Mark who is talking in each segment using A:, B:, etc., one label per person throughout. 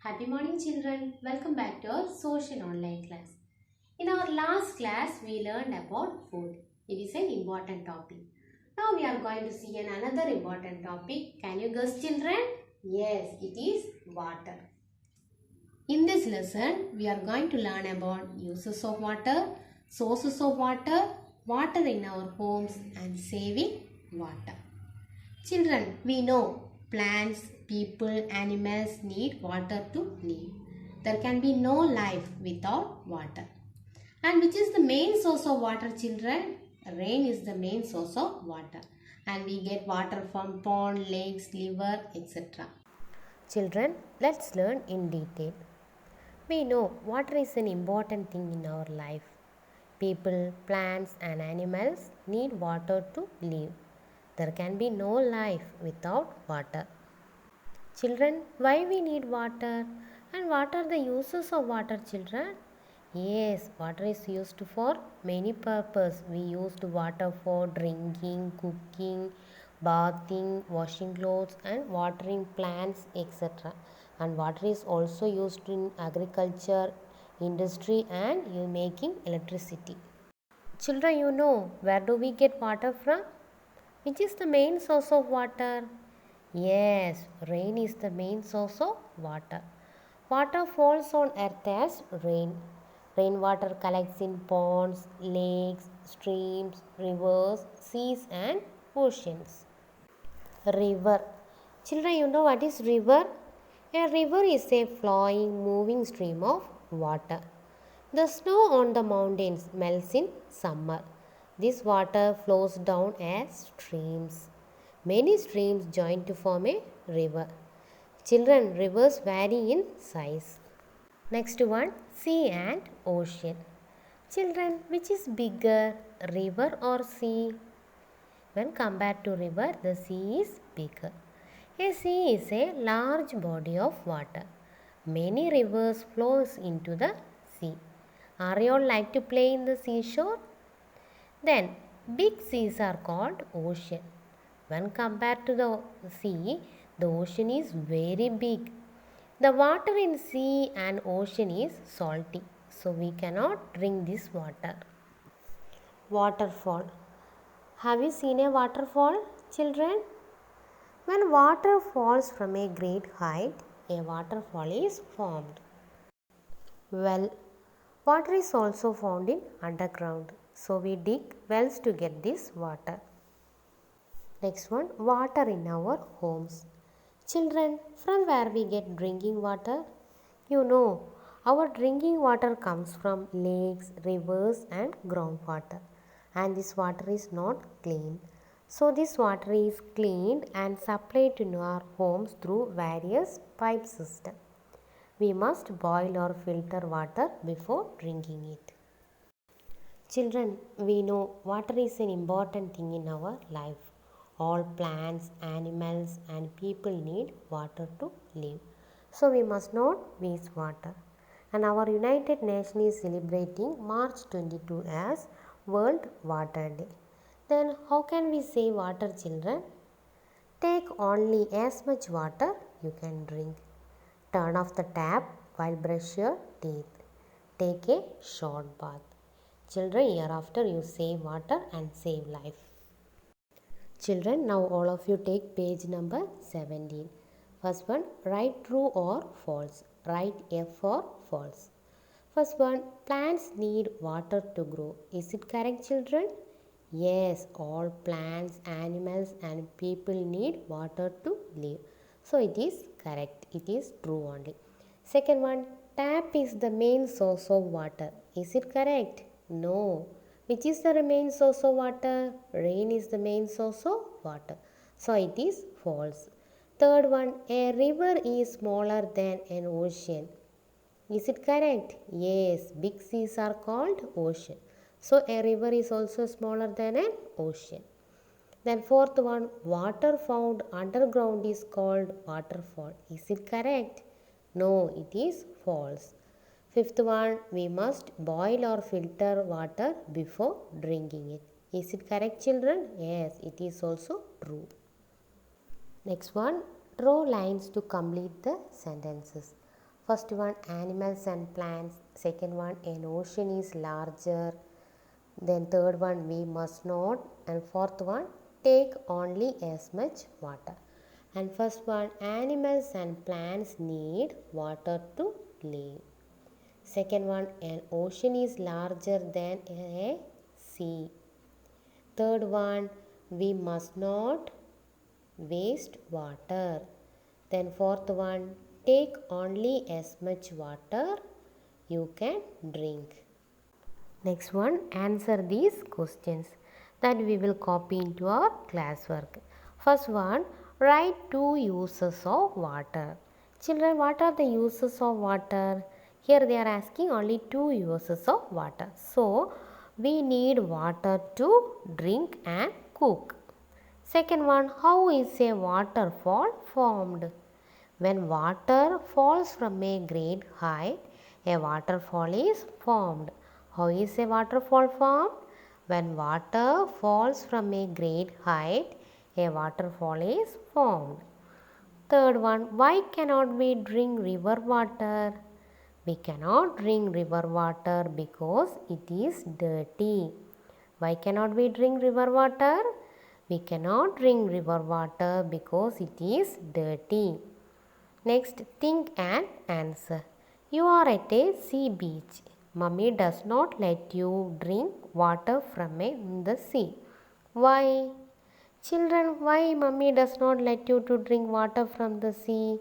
A: Happy morning children. Welcome back to our social online class. In our last class we learned about food. It is an important topic. Now we are going to see another important topic. Can you guess children? Yes, it is water. In this lesson we are going to learn about uses of water, sources of water, water in our homes and saving water. Children, we know plants, people, animals need water to live. There can be no life without water. And which is the main source of water, children? Rain is the main source of water. And we get water from pond, lakes, river, etc. Children, let's learn in detail. We know water is an important thing in our life. People, plants and animals need water to live. There can be no life without water. Children, why we need water? And what are the uses of water, children? Yes, water is used for many purposes. We used water for drinking, cooking, bathing, washing clothes and watering plants, etc. And water is also used in agriculture, industry and in making electricity. Children, you know where do we get water from? Which is the main source of water? Yes, rain is the main source of water. Water falls on earth as rain. Rainwater collects in ponds, lakes, streams, rivers, seas and oceans. River. Children, you know what is river? A river is a flowing, moving stream of water. The snow on the mountains melts in summer. This water flows down as streams. Many streams join to form a river. Children, rivers vary in size. Next one, sea and ocean. Children, which is bigger, river or sea? When compared to river, the sea is bigger. A sea is a large body of water. Many rivers flows into the sea. Are you all like to play in the seashore? Then, big seas are called ocean. When compared to the sea, the ocean is very big. The water in sea and ocean is salty, so we cannot drink this water. Waterfall. Have you seen a waterfall, children? When water falls from a great height, a waterfall is formed. Well, water is also found in underground, so we dig wells to get this water. Next one, water in our homes. Children, from where we get drinking water? You know, our drinking water comes from lakes, rivers and groundwater. And this water is not clean. So this water is cleaned and supplied to our homes through various pipe systems. We must boil or filter water before drinking it. Children, we know water is an important thing in our life. All plants, animals and people need water to live. So we must not waste water. And our United Nations is celebrating March 22 as World Water Day. Then how can we save water, children? Take only as much water you can drink. Turn off the tap while brush your teeth. Take a short bath. Children, hereafter you save water and save life. Children, now all of you take page number 17. First one, write true or false. Write F for false. First one, plants need water to grow. Is it correct, children? Yes, all plants, animals and people need water to live. So it is correct. It is true only. Second one, tap is the main source of water. Is it correct? No. Which is the main source of water? Rain is the main source of water. So it is false. Third one, a river is smaller than an ocean. Is it correct? Yes, big seas are called ocean. So a river is also smaller than an ocean. Then fourth one, water found underground is called waterfall. Is it correct? No, it is false. Fifth one, we must boil or filter water before drinking it. Is it correct, children? Yes, it is also true. Next one, draw lines to complete the sentences. First one, animals and plants. Second one, an ocean is larger. Then third one, we must not. And fourth one, take only as much water. And first one, animals and plants need water to live. Second one, an ocean is larger than a sea. Third one, we must not waste water. Then fourth one, take only as much water you can drink. Next one, answer these questions that we will copy into our classwork. First one, write two uses of water. Children, what are the uses of water? Here they are asking only two uses of water. So, we need water to drink and cook. Second one, how is a waterfall formed? When water falls from a great height, a waterfall is formed. How is a waterfall formed? When water falls from a great height, a waterfall is formed. Third one, why cannot we drink river water? We cannot drink river water because it is dirty. Why cannot we drink river water? We cannot drink river water because it is dirty. Next, think and answer. You are at a sea beach. Mummy does not let you drink water from the sea. Why? Children, why mummy does not let you to drink water from the sea?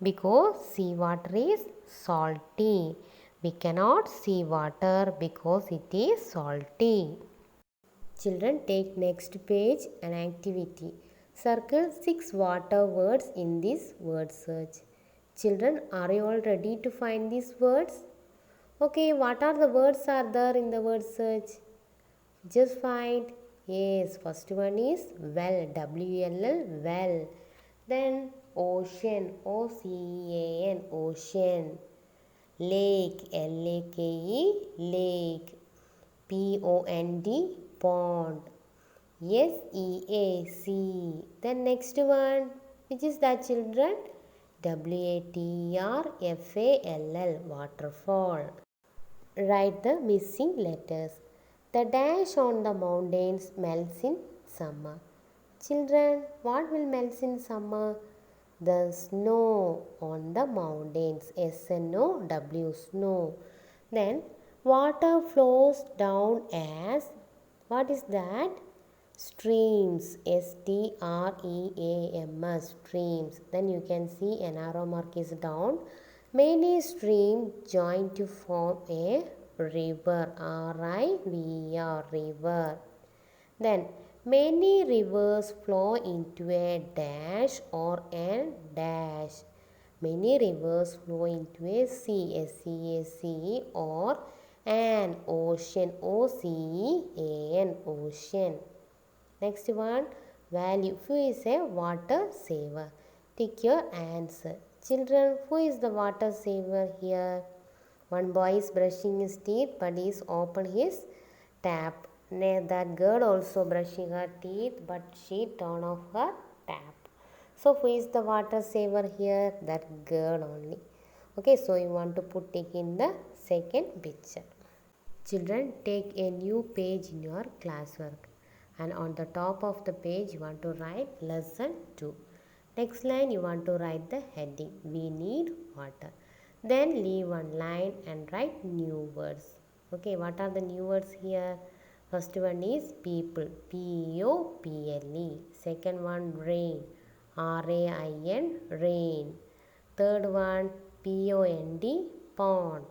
A: Because sea water is salty. We cannot see water because it is salty. Children, take next page an activity. Circle 6 water words in this word search. Children, are you all ready to find these words? Okay, what are the words are there in the word search? Just find. Yes, first one is well, W-L-L, well. Then ocean, O-C-E-A-N, ocean. Lake, L-A-K-E, lake. P-O-N-D, pond. S-E-A-C. Then next one, which is that children? W-A-T-R-F-A-L-L, waterfall. Write the missing letters. The dash on the mountains melts in summer. Children, what will melt in summer? The snow on the mountains. S-N-O-W, snow. Then water flows down as, what is that? Streams. S-T-R-E-A-M-S, streams. Then you can see an arrow mark is down. Many streams join to form a river. R-I-V-E-R, river. Then many rivers flow into a dash or an dash. Many rivers flow into a sea, S-E-A-C, or an ocean, O-C-E-A-N, ocean. Next one, value. Who is a water saver? Tick your answer. Children, who is the water saver here? One boy is brushing his teeth but he is open his tap. That girl also brushing her teeth but she turn off her tap. So who is the water saver here? That girl only. Okay, so you want to put tick in the second picture. Children, take a new page in your classwork. And on the top of the page you want to write lesson 2. Next line you want to write the heading, we need water. Then leave one line and write new words. Okay, what are the new words here? First one is people, P-E-O-P-L-E. Second one rain, R-A-I-N, rain. Third one P-O-N-D, pond.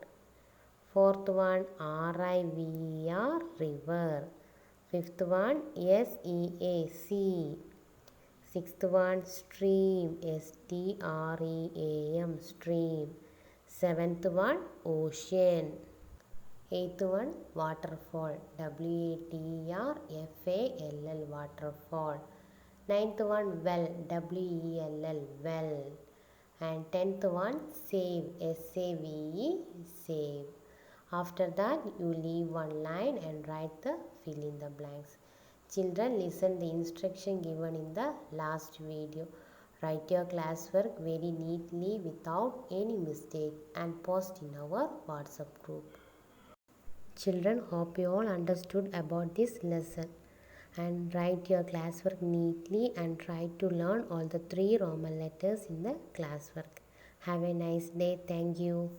A: Fourth one R-I-V-E-R, river. Fifth one S-E-A-C. Sixth one stream, S-T-R-E-A-M, stream. Seventh one ocean. Eighth one waterfall, W-A-T-R-F-A-L-L, waterfall. Ninth one well, W-E-L-L, well. And tenth one save, S-A-V-E, save. After that you leave one line and write the fill in the blanks. Children, listen the instruction given in the last video. Write your classwork very neatly without any mistake and post in our WhatsApp group. Children, hope you all understood about this lesson. And write your classwork neatly and try to learn all the three Roman letters in the classwork. Have a nice day. Thank you.